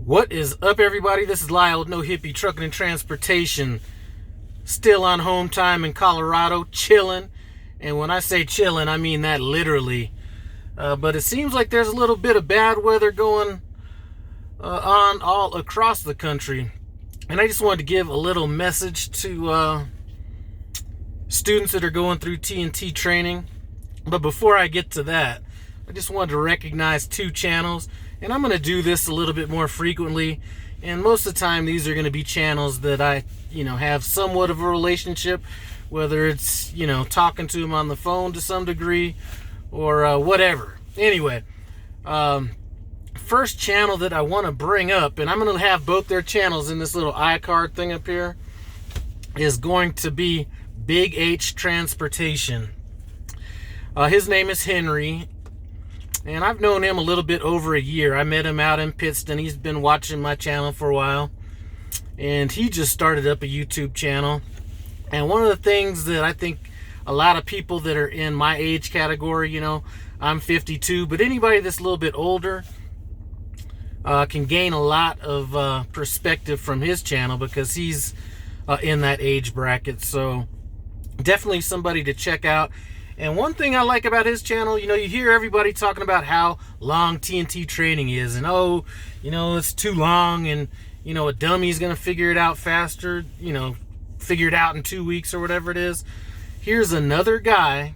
What is up, everybody? This is Lyle, No Hippie Trucking and Transportation. Still on home time in Colorado, chilling. And when I say chilling, I mean that literally. But it seems like there's a little bit of bad weather going on all across the country. And I just wanted to give a little message to students that are going through TNT training. But before I get to that, I just wanted to recognize two channels. And I'm going to do this a little bit more frequently. And most of the time, these are going to be channels that I, have somewhat of a relationship. Whether it's, talking to them on the phone to some degree or whatever. Anyway, first channel that I want to bring up, and I'm going to have both their channels in this little iCard thing up here, is going to be Big H Transportation. His name is Henry, and I've known him a little bit over a year. I met him out in Pittston. He's been watching my channel for a while, and he just started up a YouTube channel. And one of the things that I think a lot of people that are in my age category, I'm 52, but anybody that's a little bit older can gain a lot of perspective from his channel because he's in that age bracket. So definitely somebody to check out. And one thing I like about his channel, you hear everybody talking about how long TNT training is, and it's too long, and a dummy's gonna figure it out faster, figure it out in 2 weeks or whatever it is. Here's another guy,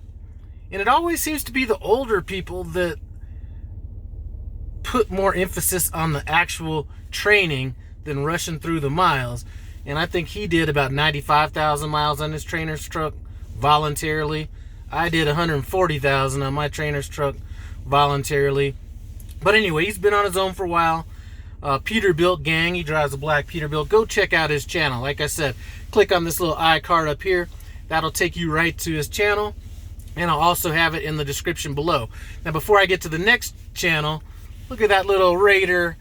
and it always seems to be the older people that put more emphasis on the actual training than rushing through the miles. And I think he did about 95,000 miles on his trainer's truck voluntarily. I did 140,000 on my trainer's truck voluntarily. But anyway, he's been on his own for a while. Peterbilt gang, he drives a black Peterbilt. Go check out his channel. Like I said, click on this little iCard up here. That'll take you right to his channel, and I'll also have it in the description below. Now, before I get to the next channel, look at that little Raider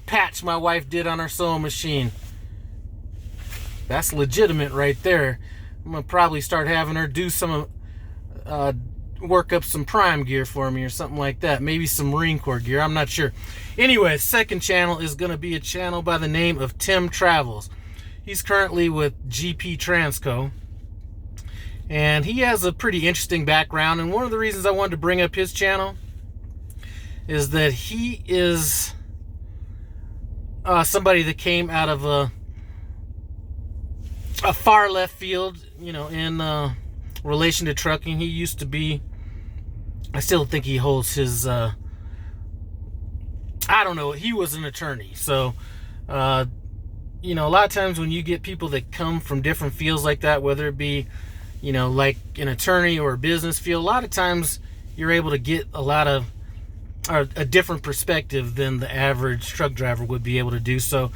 patch my wife did on her sewing machine. That's legitimate right there. I'm gonna probably start having her do some work up some prime gear for me or something like that. Maybe some Marine Corps gear, I'm not sure. Anyway, second channel is going to be a channel by the name of Tim Travels. He's currently with GP Transco, and he has a pretty interesting background. And one of the reasons I wanted to bring up his channel is that he is somebody that came out of a far left field, in relation to trucking. He used to be, I still think he holds his, I don't know, he was an attorney. So, a lot of times when you get people that come from different fields like that, whether it be, like an attorney or a business field, a lot of times you're able to get a different perspective than the average truck driver would be able to do. So,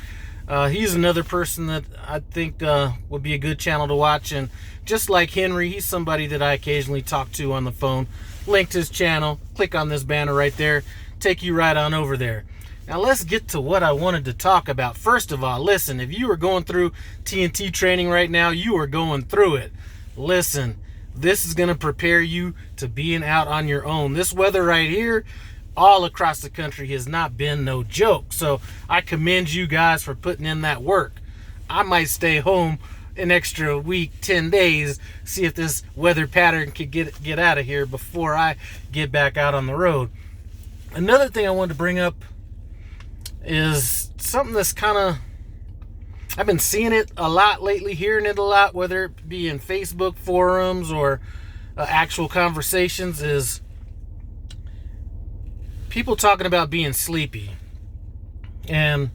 he's another person that I think would be a good channel to watch. And just like Henry, he's somebody that I occasionally talk to on the phone. Link to his channel. Click on this banner right there. Take you right on over there. Now let's get to what I wanted to talk about. First of all, listen, if you are going through TNT training right now, you are going through it. Listen, this is going to prepare you to being out on your own. This weather right here, all across the country, has not been no joke. So I commend you guys for putting in that work. I might stay home an extra week, 10 days, see if this weather pattern could get out of here before I get back out on the road. Another thing I wanted to bring up is something that's I've been seeing it a lot lately, hearing it a lot, whether it be in Facebook forums or actual conversations, is people talking about being sleepy. And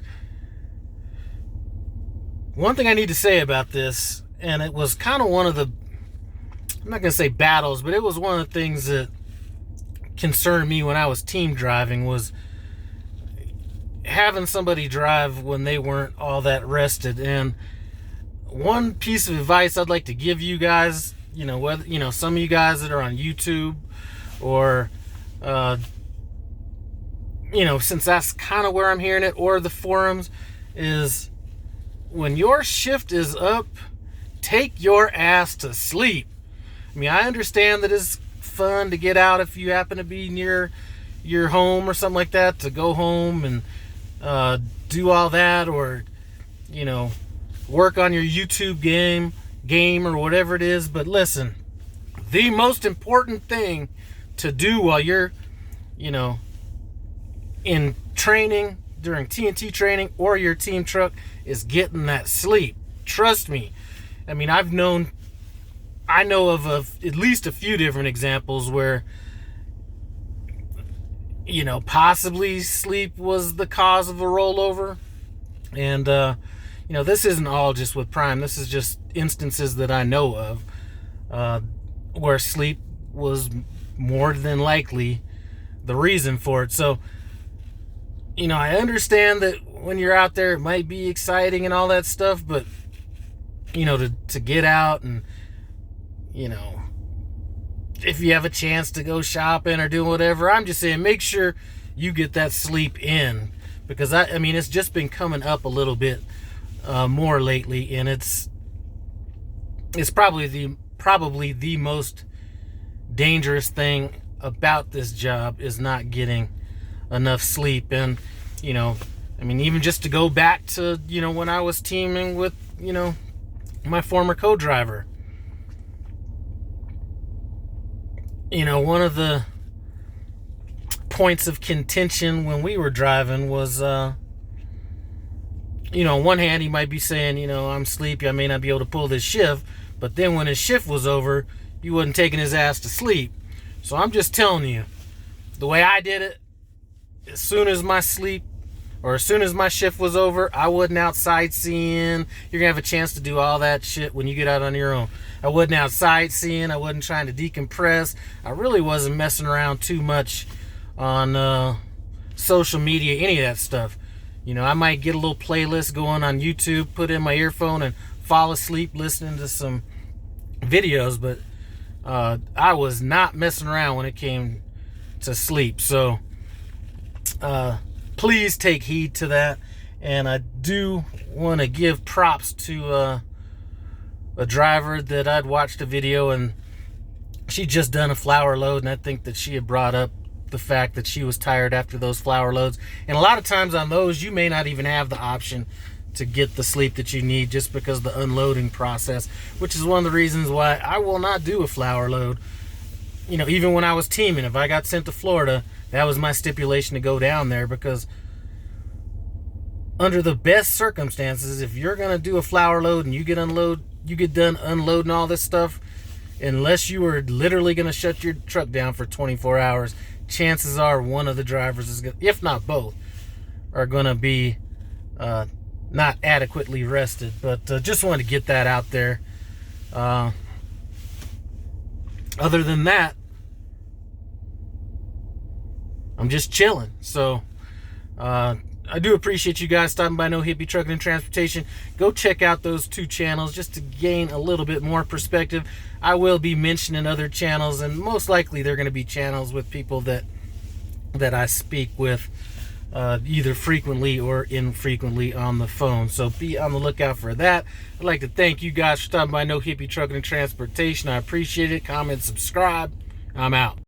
one thing I need to say about this, and it was kind of one of the, I'm not going to say battles, but it was one of the things that concerned me when I was team driving, was having somebody drive when they weren't all that rested. And one piece of advice I'd like to give you guys, whether, some of you guys that are on YouTube or, since that's kind of where I'm hearing it, or the forums, is when your shift is up, take your ass to sleep. I mean, I understand that it's fun to get out if you happen to be near your home or something like that, to go home and do all that, or work on your YouTube game or whatever it is. But listen, the most important thing to do while you're in training, during TNT training or your team truck, is getting that sleep. Trust me. I mean, I know of at least a few different examples where possibly sleep was the cause of a rollover. And this isn't all just with Prime. This is just instances that I know of where sleep was more than likely the reason for it. So I understand that when you're out there, it might be exciting and all that stuff, but to get out and if you have a chance to go shopping or do whatever, I'm just saying make sure you get that sleep in, because I mean it's just been coming up a little bit more lately, and it's probably the most dangerous thing about this job is not getting enough sleep. And I mean, even just to go back to when I was teaming with my former co-driver, one of the points of contention when we were driving was on one hand he might be saying I'm sleepy, I may not be able to pull this shift, but then when his shift was over, he wasn't taking his ass to sleep. So I'm just telling you, the way I did it, as soon as my shift was over, I wasn't out sightseeing. You're gonna have a chance to do all that shit when you get out on your own. I wasn't out sightseeing. I wasn't trying to decompress. I really wasn't messing around too much on social media, any of that stuff. I might get a little playlist going on YouTube, put in my earphone, and fall asleep listening to some videos, but I was not messing around when it came to sleep. So please take heed to that. And I do want to give props to a driver that I'd watched a video, and she just done a flower load, and I think that she had brought up the fact that she was tired after those flower loads. And a lot of times on those, you may not even have the option to get the sleep that you need, just because of the unloading process, which is one of the reasons why I will not do a flower load. Even when I was teaming, if I got sent to Florida, that was my stipulation to go down there, because under the best circumstances, if you're going to do a flower load and you get done unloading all this stuff, unless you are literally going to shut your truck down for 24 hours, chances are one of the drivers is going to, if not both, are going to be not adequately rested. But just wanted to get that out there. Other than that, I'm just chilling. So I do appreciate you guys stopping by No Hippie Trucking and Transportation. Go check out those two channels just to gain a little bit more perspective. I will be mentioning other channels, and most likely they're going to be channels with people that I speak with either frequently or infrequently on the phone. So be on the lookout for that. I'd like to thank you guys for stopping by No Hippie Trucking and Transportation. I appreciate it. Comment, subscribe. I'm out.